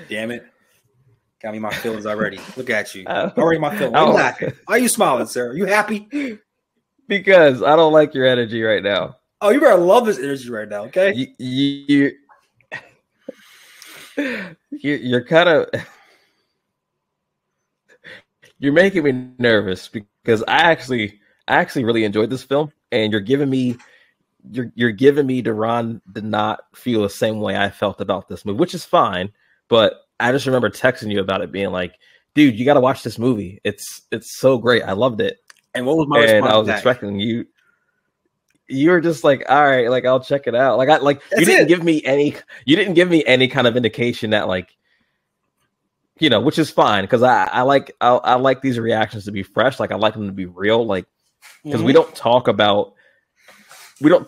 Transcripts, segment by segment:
Damn it. Got me my feelings already. Look at you. Already my feelings. Why are you laughing? Why are you smiling, sir? Are you happy? Because I don't like your energy right now. Oh, you better love this energy right now, okay? You're kind of... You're making me nervous because I actually really enjoyed this film, and you're giving me Darron did not feel the same way I felt about this movie, which is fine. But I just remember texting you about it, being like, "Dude, you got to watch this movie. It's so great. I loved it." And what was my response? And I was expecting you. You were just like, "All right, like I'll check it out." You didn't give me any kind of indication that which is fine because I like these reactions to be fresh. Like I like them to be real. Like because we don't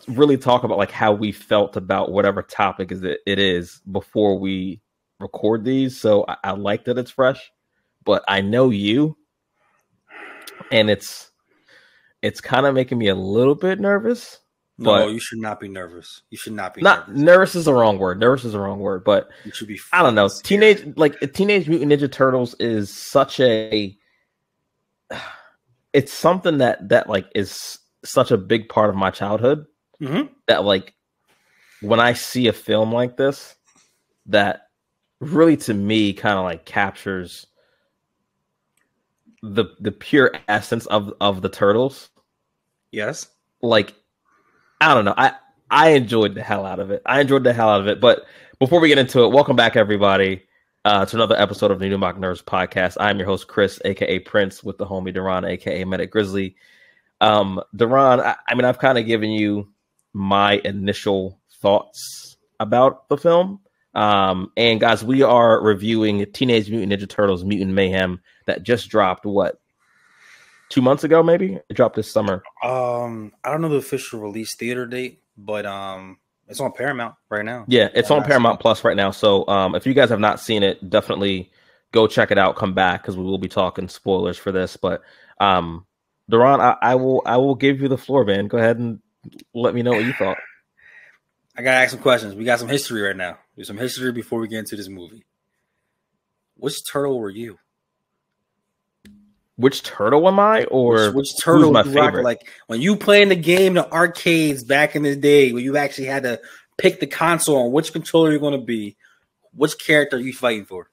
really talk about like how we felt about whatever topic it is before we record these. So I like that it's fresh, but I know you, and it's kind of making me a little bit nervous. No, you should not be nervous. You should not be nervous is the wrong word. Nervous is the wrong word, but you should be. I don't know. Teenage Mutant Ninja Turtles is such it's something that like is such a big part of my childhood that like when I see a film like this that really to me kind of like captures the pure essence of the Turtles. Yes. Like I don't know. I enjoyed the hell out of it. But before we get into it, welcome back everybody to another episode of the New Mock Nerds podcast. I'm your host Chris, aka Prince, with the homie Darron, aka Medic Grizzly. Darron, I mean, I've kind of given you my initial thoughts about the film. And guys, we are reviewing Teenage Mutant Ninja Turtles Mutant Mayhem that just dropped, 2 months ago, maybe? It dropped this summer. I don't know the official release theater date, but it's on Paramount right now. Yeah, it's on Paramount Plus right now. So if you guys have not seen it, definitely go check it out. Come back because we will be talking spoilers for this. But Darron, I will give you the floor, man. Go ahead and let me know what you thought. I gotta ask some questions. We got some history right now. There's some history before we get into this movie. Which turtle were you? Which turtle am I, or which turtle my favorite? Like when you playing the game, the arcades back in the day, when you actually had to pick the console on which controller you're going to be, which character are you fighting for?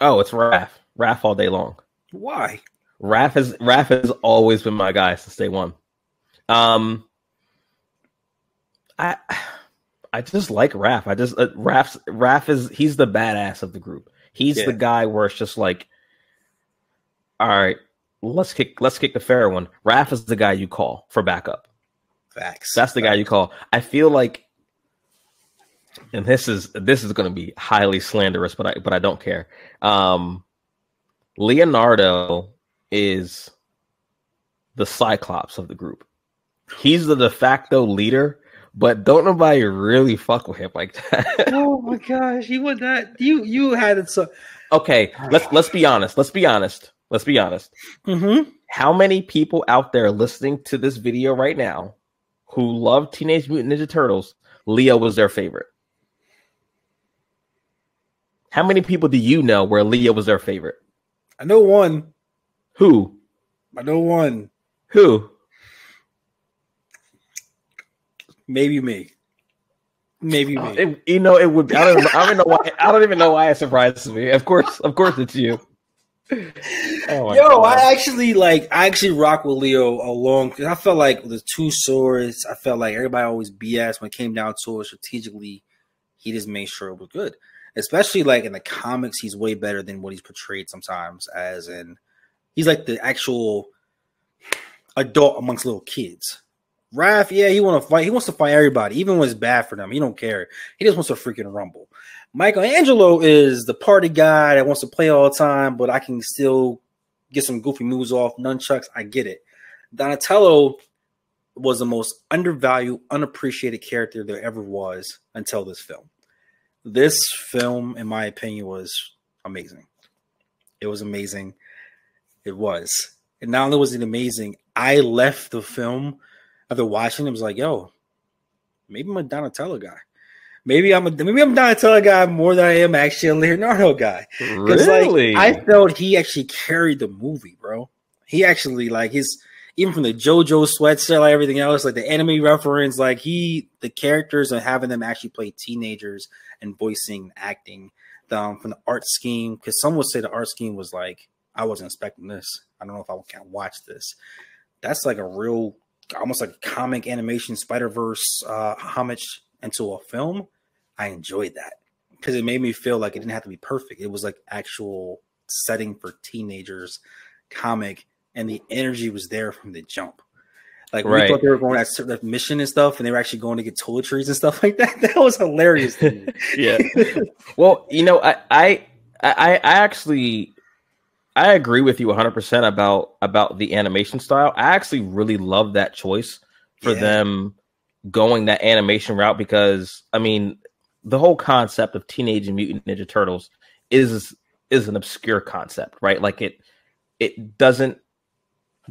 Oh, it's Raph. Raph all day long. Why? Raph has always been my guy since day one. I just like Raph. He's the badass of the group. He's the guy where it's just like, all right, let's kick the fair one. Raph is the guy you call for backup. Facts. That's the guy you call. I feel like, and this is going to be highly slanderous, but I don't care. Leonardo is the Cyclops of the group. He's the de facto leader, but don't nobody really fuck with him like that. Oh my gosh, you would not. You had it so. Okay, let's be honest. Mm-hmm. How many people out there listening to this video right now who love Teenage Mutant Ninja Turtles, Leo was their favorite? How many people do you know where Leo was their favorite? I know one. Who? I know one. Who? Maybe me. It would be. I don't even know why it surprises me. Of course it's you. Oh God. I actually rock with Leo along because I felt like the two swords. I felt like everybody always BS when it came down to it strategically. He just made sure it was good. Especially like in the comics, he's way better than what he's portrayed sometimes. As in, he's like the actual adult amongst little kids. Raph, yeah, he want to fight. He wants to fight everybody, even when it's bad for them. He don't care. He just wants to freaking rumble. Michelangelo is the party guy that wants to play all the time, but I can still get some goofy moves off. Nunchucks, I get it. Donatello was the most undervalued, unappreciated character there ever was until this film. This film, in my opinion, was amazing. It was amazing. It was. And not only was it amazing, I left the film after watching it, was like, yo, maybe I'm a Donatello guy. maybe I'm Donatello guy more than I am actually a Leonardo guy. Really? Like, I felt he actually carried the movie, bro. He actually like even from the JoJo sweatshirt, like everything else, like the anime reference, like the characters and having them actually play teenagers and voicing, acting, from the art scheme. Because some would say the art scheme was like, I wasn't expecting this. I don't know if I can watch this. That's like a real, almost like a comic animation Spider-Verse homage into a film. I enjoyed that because it made me feel like it didn't have to be perfect. It was like actual setting for teenagers comic, and the energy was there from the jump. Like we thought they were going that mission and stuff, and they were actually going to get toiletries and stuff like that. That was hilarious to me. Yeah. Well, you know, I actually I agree with you 100% about the animation style. I actually really love that choice for them going that animation route because, I mean, the whole concept of Teenage Mutant Ninja Turtles is an obscure concept, right? Like it doesn't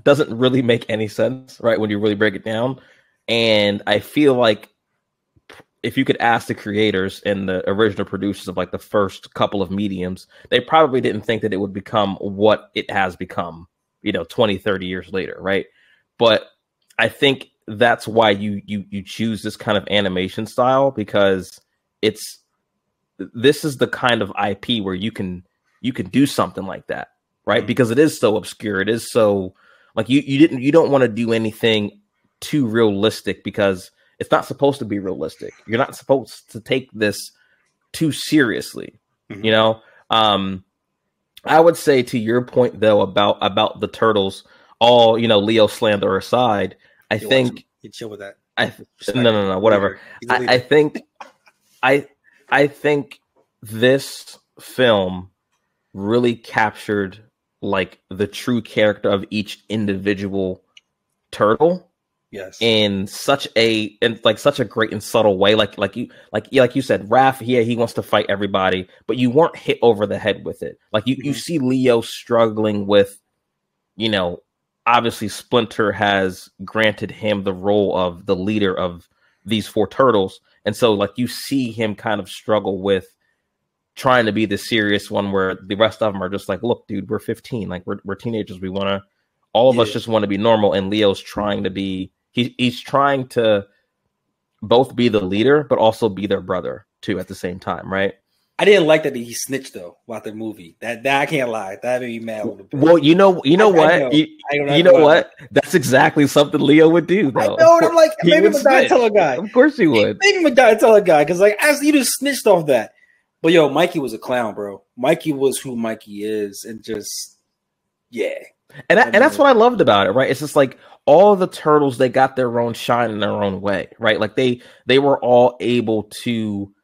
really make any sense, right, when you really break it down. And I feel like if you could ask the creators and the original producers of like the first couple of mediums, they probably didn't think that it would become what it has become, 20, 30 years later, right? But I think that's why you choose this kind of animation style, because this is the kind of IP where you can do something like that, right? Mm-hmm. Because it is so obscure. It is so like you don't want to do anything too realistic because it's not supposed to be realistic. You're not supposed to take this too seriously, mm-hmm. I would say, to your point though about the Turtles, all Leo slander aside, I think you chill with that. No, whatever. I think this film really captured like the true character of each individual turtle. Yes. In such a great and subtle way. Like you said, Raph, he wants to fight everybody, but you weren't hit over the head with it. Like you see Leo struggling with, obviously Splinter has granted him the role of the leader of these four turtles. And so like you see him kind of struggle with trying to be the serious one where the rest of them are just like, look, dude, we're 15. Like we're teenagers. We want to, all of us just want to be normal. And Leo's trying to be, he's trying to both be the leader, but also be their brother too at the same time, right? I didn't like that he snitched though about the movie. That I can't lie. That made me mad. Well, you know what? That's exactly something Leo would do, though. I know, and I'm like, maybe I'm a Donatello guy. Of course he would. Maybe I'm a Donatello guy because, like, as you just snitched off that. But yo, Mikey was a clown, bro. Mikey was who Mikey is, and just And that's what I loved about it, right? It's just like all the turtles, they got their own shine in their own way, right? Like they were all able to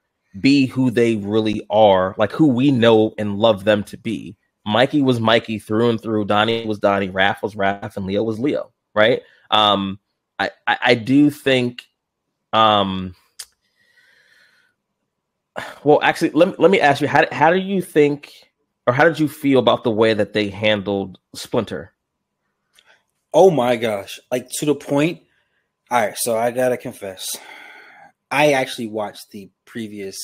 be who they really are, like who we know and love them to be. Mikey was Mikey through and through. Donnie was Donnie. Raph was Raph, and Leo was Leo, right? I do think. Well, actually, let me ask you: how do you think, or how did you feel about the way that they handled Splinter? Oh my gosh! Like to the point. All right, so I gotta confess, I actually watched the previous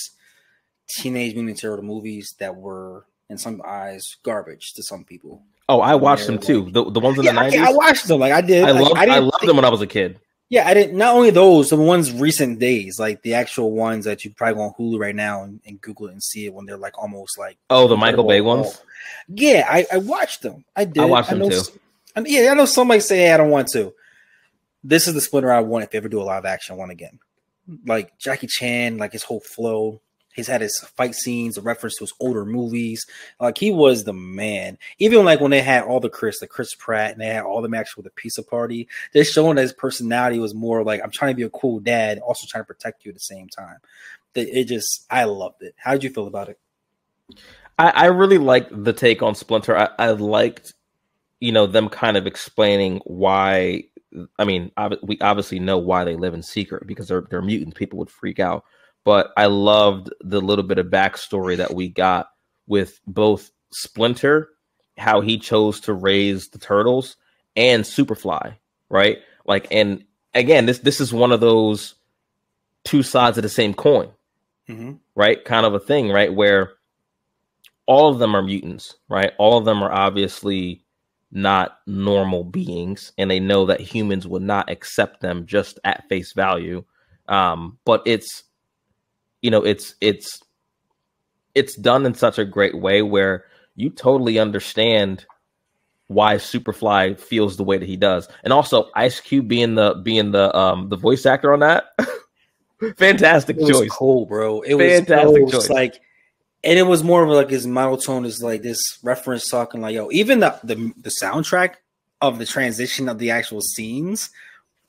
Teenage Mutant Ninja Turtles movies that were, in some eyes, garbage to some people. Oh, I watched them too. The ones in the 90s. I watched them. Like I did. I loved them when I was a kid. Yeah, I didn't. Not only those, the ones recent days, like the actual ones that you probably go on Hulu right now and Google it and see it when they're like almost like the Michael Bay ones. Yeah, I watched them. I did. I watched them too. I know some might say, hey, I don't want to. This is the Splinter I want if they ever do a live action one again. Like Jackie Chan, like his whole flow. He's had his fight scenes, a reference to his older movies. Like he was the man. Even like when they had all the Chris Pratt, and they had all the matches with the pizza party, they're showing that his personality was more like, I'm trying to be a cool dad, also trying to protect you at the same time. I loved it. How did you feel about it? I really liked the take on Splinter. I liked, them kind of explaining why. I mean, we obviously know why they live in secret, because they're mutants. People would freak out. But I loved the little bit of backstory that we got with both Splinter, how he chose to raise the turtles, and Superfly, right? Like, and again, this is one of those two sides of the same coin, right? Kind of a thing, right? Where all of them are mutants, right? All of them are obviously not normal beings, and they know that humans would not accept them just at face value. But it's, you know, it's done in such a great way where you totally understand why Superfly feels the way that he does. And also Ice Cube being the voice actor on that. Fantastic choice. It was cool, bro. It was fantastic choice. Like, and it was more of like his monotone is like this reference talking like, yo, even the soundtrack of the transition of the actual scenes.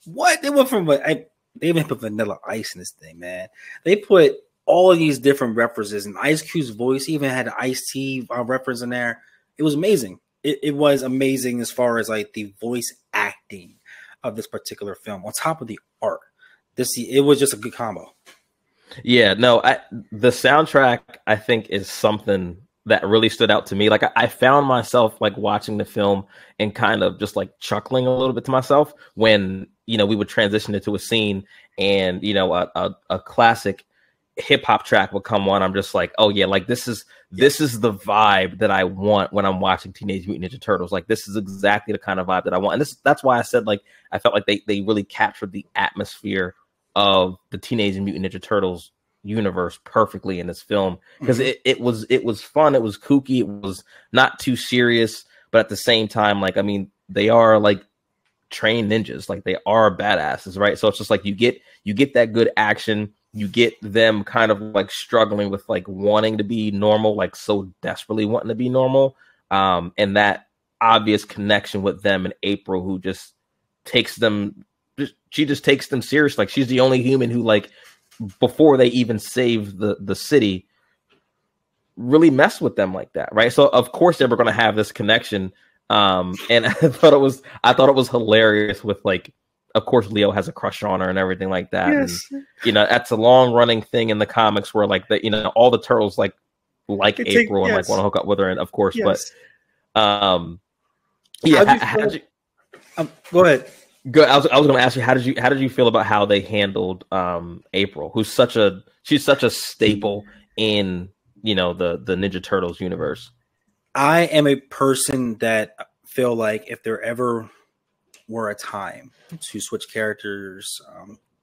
What they went from they even put Vanilla Ice in this thing, man. They put all of these different references, and Ice Cube's voice even had an Ice-T reference in there. It was amazing. It was amazing as far as like the voice acting of this particular film. On top of the art, it was just a good combo. Yeah, no, the soundtrack I think is something that really stood out to me. Like I found myself like watching the film and kind of just like chuckling a little bit to myself when, you know, we would transition into a scene and, you know, a classic hip hop track would come on. I'm just like, oh yeah, like this is the vibe that I want when I'm watching Teenage Mutant Ninja Turtles. Like this is exactly the kind of vibe that I want. And that's why I said like I felt like they really captured the atmosphere of the Teenage Mutant Ninja Turtles universe perfectly in this film, because it was fun, it was kooky, it was not too serious, but at the same time, like, I mean, they are like trained ninjas, like they are badasses, right? So it's just like you get that good action, you get them kind of like struggling with like wanting to be normal, like so desperately wanting to be normal, and that obvious connection with them and April, who just takes them, she just takes them serious. Like she's the only human who, like, before they even save the city, really mess with them like that, right? So of course they were going to have this connection, and I thought it was hilarious with, like, of course Leo has a crush on her and everything like that. Yes. And, you know, that's a long running thing in the comics where, like, the, you know, all the turtles like April and like want to hook up with her, and of course, yes. But yeah, how did you go ahead. Good. I was going to ask you, how did you feel about how they handled April, who's she's such a staple in, you know, the Ninja Turtles universe? I am a person that feel like if there ever were a time to switch characters,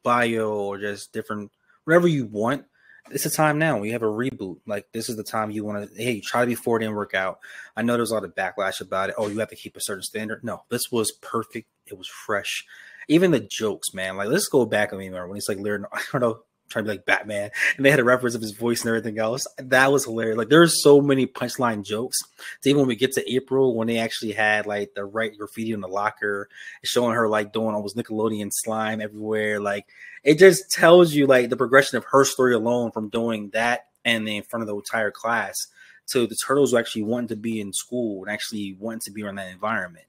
bio, or just different, whatever you want, it's a time now. We have a reboot. Like, this is the time you want to, hey, try before it didn't work out. I know there's a lot of backlash about it. Oh, you have to keep a certain standard. No, this was perfect. It was fresh. Even the jokes, man. Like, let's go back. I mean, when he's like, I don't know, trying to be like Batman, and they had a reference of his voice and everything else. That was hilarious. Like, there's so many punchline jokes. So even when we get to April, when they actually had like the right graffiti in the locker, showing her like doing almost Nickelodeon slime everywhere, like, it just tells you like the progression of her story alone, from doing that and then in front of the entire class to the turtles who actually wanted to be in school and actually wanted to be in that environment.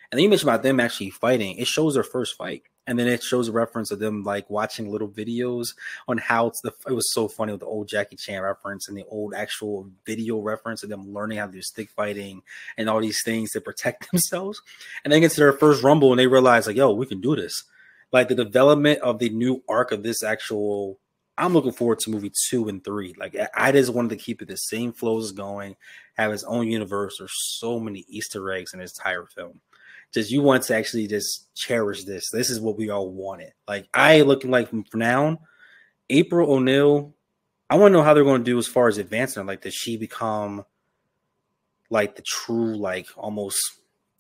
And then you mentioned about them actually fighting. It shows their first fight. And then it shows a reference of them like watching little videos on how it was so funny with the old Jackie Chan reference and the old actual video reference of them learning how to do stick fighting and all these things to protect themselves. And then get to their first rumble and they realize like, yo, we can do this. Like, the development of the new arc of this actual, I'm looking forward to movie 2 and 3. Like, I just wanted to keep it the same flows going, have its own universe. There's so many Easter eggs in this entire film. Just, you want to actually just cherish this. This is what we all wanted. Like, I looking like from now, April O'Neil, I want to know how they're going to do as far as advancing her. Like, does she become like the true, like, almost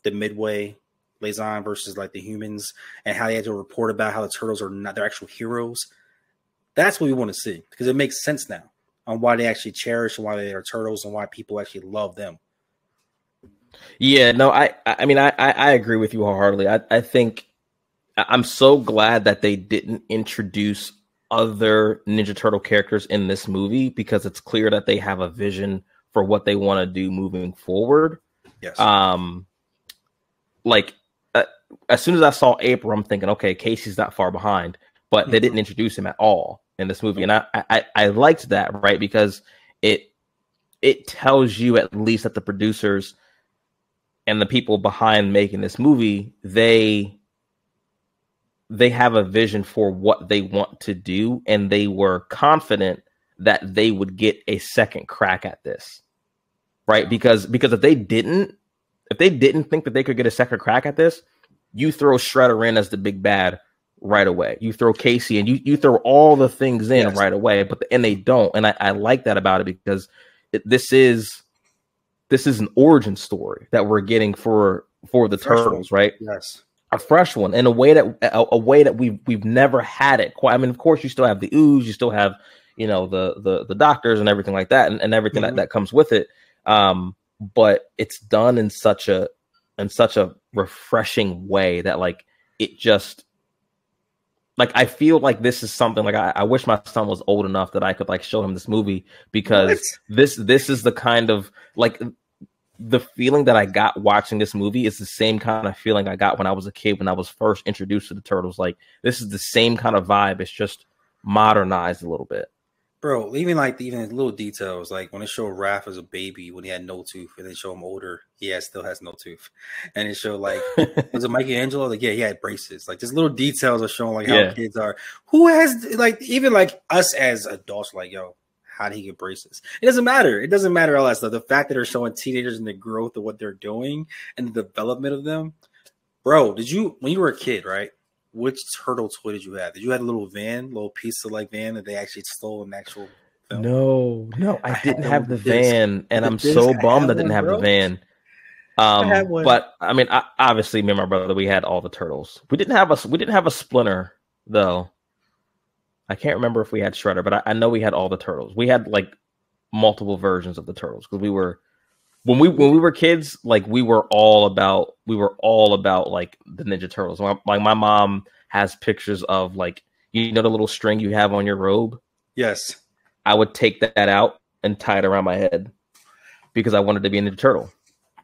the midway liaison versus like the humans, and how they had to report about how the turtles are not their actual heroes? That's what we want to see, because it makes sense now on why they actually cherish and why they are turtles and why people actually love them. Yeah, no, I mean, I agree with you wholeheartedly. I think I'm so glad that they didn't introduce other Ninja Turtle characters in this movie, because it's clear that they have a vision for what they want to do moving forward. Yes. Like, as soon as I saw April, I'm thinking, okay, Casey's not far behind, but they didn't introduce him at all in this movie. And I liked that, right? Because it tells you at least that the producers and the people behind making this movie, they have a vision for what they want to do, and they were confident that they would get a second crack at this, right? Because if they didn't think that they could get a second crack at this, you throw Shredder in as the big bad right away. You throw Casey and you throw all the things in right away, and they don't. And I like that about it, because this is an origin story that we're getting for the Turtles, right? Yes. A fresh one, in a way that we've never had it quite. I mean, of course, you still have the ooze, you still have, you know, the doctors and everything like that, and everything that comes with it. But it's done in such a refreshing way that, like, it just, like, I feel like this is something, like, I wish my son was old enough that I could, like, show him this movie, because this is the kind of, like, the feeling that I got watching this movie is the same kind of feeling I got when I was a kid, when I was first introduced to the Turtles. Like, this is the same kind of vibe. It's just modernized a little bit. Bro, even little details, like when they show Raph as a baby when he had no tooth, and they show him older, he still has no tooth. And it showed, like, was it Michelangelo? Like, yeah, he had braces. Like, just little details are showing, like, how kids are. Who has, like, even like us as adults, like, yo, how did he get braces? It doesn't matter. It doesn't matter all that stuff. The fact that they're showing teenagers and the growth of what they're doing and the development of them. Bro, when you were a kid, right? Which turtle toy did you have? Did you have a little piece of, like, van that they actually stole in the actual film? No, I didn't have the van, and I'm so bummed I didn't have the van. But I mean, obviously, me and my brother, we had all the Turtles. We didn't have a Splinter, though. I can't remember if we had Shredder, but I know we had all the Turtles. We had, like, multiple versions of the Turtles, because when we were kids, like, we were all about like the Ninja Turtles. Like, my mom has pictures of, like, you know, the little string you have on your robe. Yes, I would take that out and tie it around my head because I wanted to be a Ninja Turtle.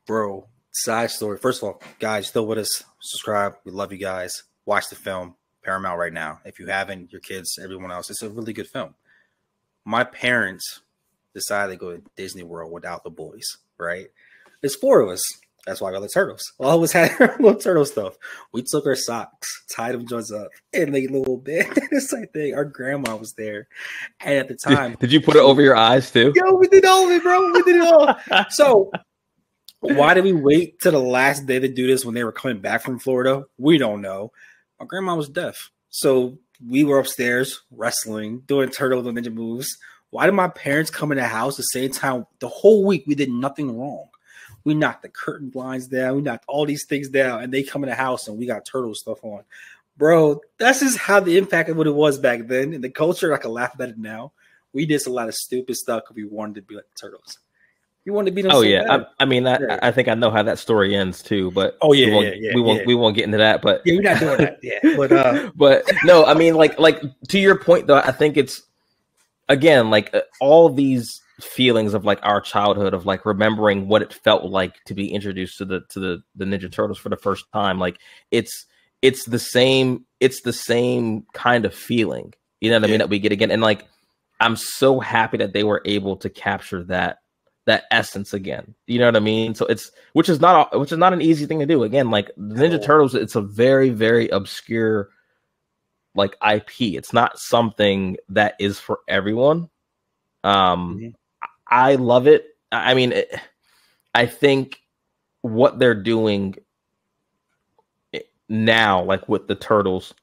Bro, side story. First of all, guys, still with us, subscribe. We love you guys. Watch the film. Paramount right now. If you haven't, your kids, everyone else, it's a really good film. My parents decided to go to Disney World without the boys, right? There's 4 of us. That's why I got the Turtles. All of us had our little turtle stuff. We took our socks, tied them joints up, and they little bit. It's like our grandma was there. And at the time, did you put it over your eyes too? Yo, we did all of it, bro. We did it all. So why did we wait to the last day to do this when they were coming back from Florida? We don't know. My grandma was deaf. So we were upstairs wrestling, doing turtle ninja moves. Why did my parents come in the house the same time? The whole week we did nothing wrong. We knocked the curtain blinds down. We knocked all these things down. And they come in the house and we got turtle stuff on. Bro, that's just how the impact of what it was back then. In the culture, I can laugh at it now. We did a lot of stupid stuff because we wanted to be like the Turtles. You wanted to be them. Oh, so yeah. I mean, I think I know how that story ends too, but we won't get into that. But yeah, you're not doing that. Yeah, but no, I mean, like to your point though, I think it's again like all these feelings of like our childhood of like remembering what it felt like to be introduced to the Ninja Turtles for the first time. Like it's the same kind of feeling, you know what I mean, that we get again. And like I'm so happy that they were able to capture that essence again, you know what I mean? So which is not an easy thing to do. Again, like the Ninja Turtles, it's a very, very obscure like IP. It's not something that is for everyone. I love it. I mean, I think what they're doing now, like with the Turtles,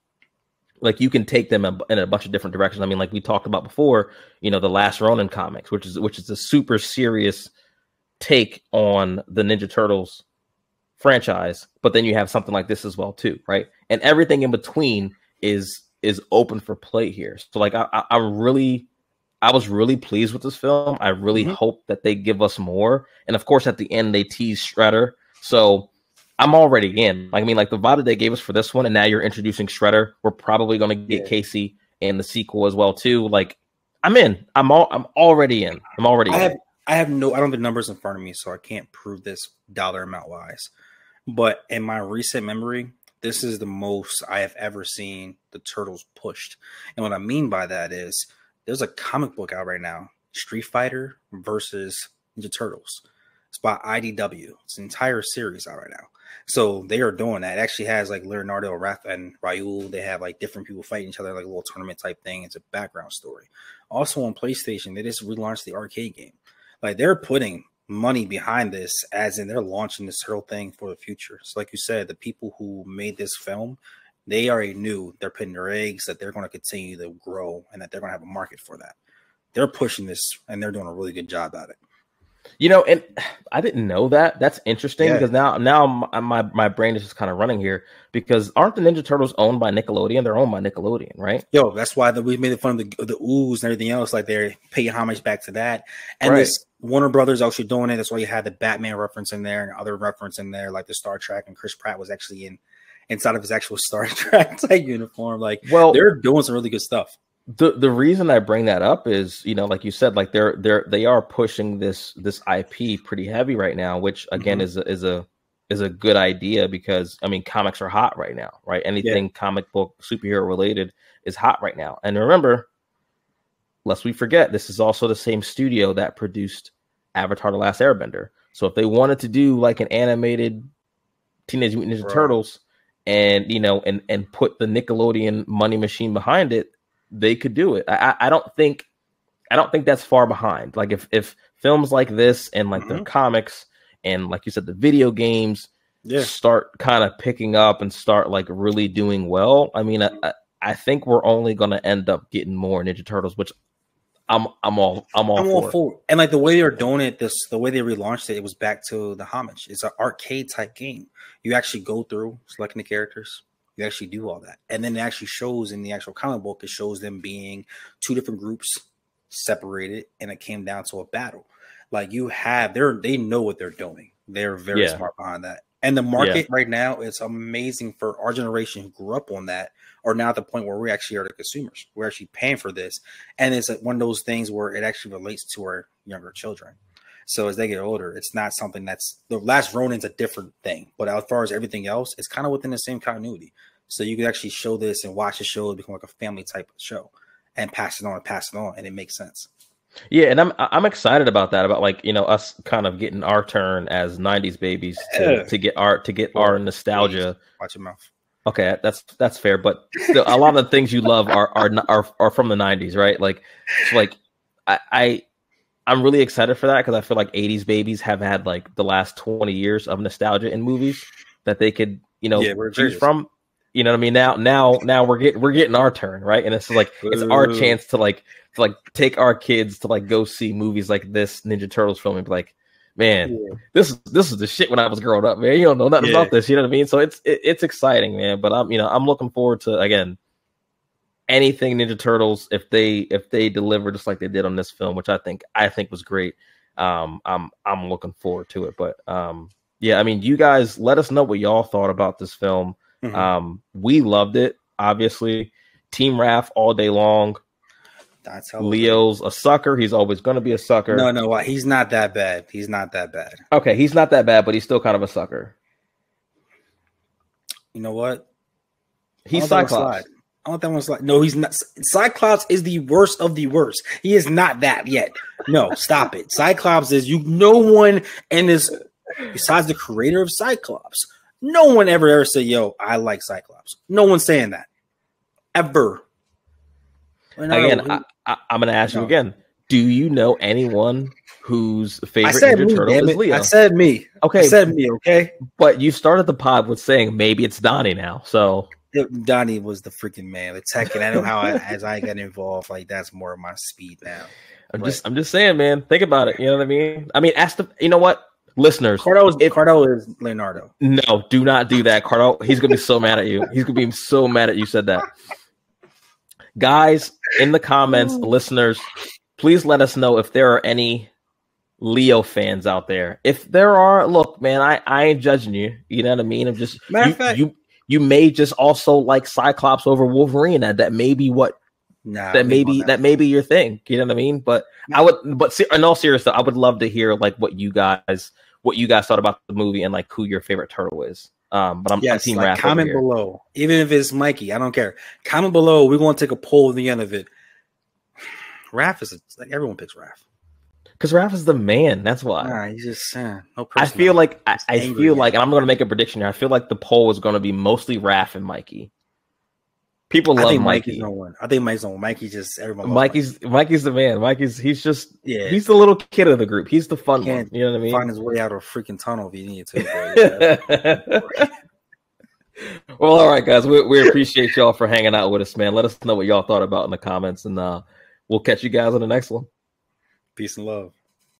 like you can take them in a bunch of different directions. I mean, like we talked about before, you know, the Last Ronin comics, which is a super serious take on the Ninja Turtles franchise. But then you have something like this as well too, right? And everything in between is open for play here. So like I was really pleased with this film. I really hope that they give us more. And of course, at the end they tease Shredder. So I'm already in. Like, I mean, like the vibe that they gave us for this one, and now you're introducing Shredder. We're probably going to get Casey in the sequel as well too. Like, I'm in. I'm already in. I don't have the numbers in front of me, so I can't prove this dollar amount wise. But in my recent memory, this is the most I have ever seen the Turtles pushed. And what I mean by that is there's a comic book out right now, Street Fighter versus Ninja Turtles. It's by IDW. It's an entire series out right now. So they are doing that. It actually has like Leonardo, Raph, and Raul. They have like different people fighting each other, like a little tournament type thing. It's a background story. Also on PlayStation, they just relaunched the arcade game. Like they're putting money behind this, as in they're launching this whole thing for the future. So like you said, the people who made this film, they already knew they're putting their eggs that they're going to continue to grow and that they're going to have a market for that. They're pushing this and they're doing a really good job at it. You know, and I didn't know that. That's interesting because now my brain is just kind of running here because aren't the Ninja Turtles owned by Nickelodeon? They're owned by Nickelodeon, right? Yo, that's why we made fun of the ooze and everything else. Like they're paying homage back to that. And this Warner Brothers actually doing it. That's why you had the Batman reference in there and other reference in there, like the Star Trek, and Chris Pratt was actually inside of his actual Star Trek type uniform. Like, well, they're doing some really good stuff. The reason I bring that up is, you know, like you said, like they are pushing this IP pretty heavy right now, which again is a good idea because I mean comics are hot right now, right? Anything comic book superhero related is hot right now. And remember, lest we forget, this is also the same studio that produced Avatar: The Last Airbender. So if they wanted to do like an animated Teenage Mutant Ninja Turtles and you know and put the Nickelodeon money machine behind it, they could do it. I don't think that's far behind. Like if films like this and like the comics and like you said, the video games start kind of picking up and start like really doing well. I mean, I think we're only going to end up getting more Ninja Turtles, which I'm all for. And like the way they're doing it, the way they relaunched it was back to the homage. It's an arcade type game. You actually go through selecting the characters. You actually do all that. And then it actually shows in the actual comic book, it shows them being two different groups separated, and it came down to a battle. Like they know what they're doing. They're very smart behind that. And the market right now is amazing for our generation who grew up on that, or now at the point where we actually are the consumers. We're actually paying for this. And it's one of those things where it actually relates to our younger children. So as they get older, it's not something that's the Last Ronin's a different thing, but as far as everything else, it's kind of within the same continuity. So you could actually show this and watch the show become like a family type of show and pass it on, and it makes sense. Yeah, and I'm excited about that, about like, you know, us kind of getting our turn as 90s babies to get our nostalgia. Watch your mouth. Okay, that's fair, but still, a lot of the things you love are from the 90s, right? Like, so like I'm really excited for that because I feel like 80s babies have had like the last 20 years of nostalgia in movies that they could, you know, choose from. You know what I mean? Now we're getting our turn, right? And it's like it's our chance to like take our kids to like go see movies like this Ninja Turtles film and be like, man, this is the shit when I was growing up, man. You don't know nothing about this, you know what I mean? So it's exciting, man. But I'm looking forward to, again, anything Ninja Turtles if they deliver just like they did on this film, which I think was great. I'm looking forward to it. But yeah, I mean, you guys let us know what y'all thought about this film. We loved it, obviously. Team Raph all day long. That's how Leo's a sucker. He's always going to be a sucker. No, he's not that bad. He's not that bad. Okay, he's not that bad, but he's still kind of a sucker. You know what? He's Cyclops. I want that one slide. No, he's not. Cyclops is the worst of the worst. He is not that yet. No, stop it. Cyclops is no one in this, besides the creator of Cyclops, no one ever said, yo, I like Cyclops. No one's saying that. Ever. Again, I'm going to ask you again. Do you know anyone whose favorite Ninja Turtle is Leo? I said me. Okay. I said me, okay? But you started the pod with saying maybe it's Donnie now, so... Donnie was the freaking man. The tech, and I know how as I get involved, like that's more of my speed now. I'm just saying, man. Think about it. You know what I mean? I mean, you know what? Listeners, Cardell is Leonardo. No, do not do that, Cardell. He's gonna be so mad at you. He's gonna be so mad at you said that. Guys, in the comments, listeners, please let us know if there are any Leo fans out there. If there are, look, man, I ain't judging you. You know what I mean? I'm just you may just also like Cyclops over Wolverine. That may be what. That may be your thing. You know what I mean? But in all seriousness, I would love to hear like what you guys thought about the movie and like who your favorite turtle is. But I'm Team Raph. Comment below, even if it's Mikey, I don't care. Comment below. We're going to take a poll at the end of it. Raph is like everyone picks Raph because Raph is the man. That's why. Nah, he's just no. I feel like I feel like, and I'm going to make a prediction here. I feel like the poll is going to be mostly Raph and Mikey. People love Mikey. Mikey's no one. I think Mikey's no one. Mikey's just everyone. Mikey's the man. He's just he's the little kid of the group. He's the fun one. You know what I mean? Find his way out of a freaking tunnel if he needs to. Well, all right, guys. We appreciate y'all for hanging out with us, man. Let us know what y'all thought about in the comments, and we'll catch you guys on the next one. Peace and love.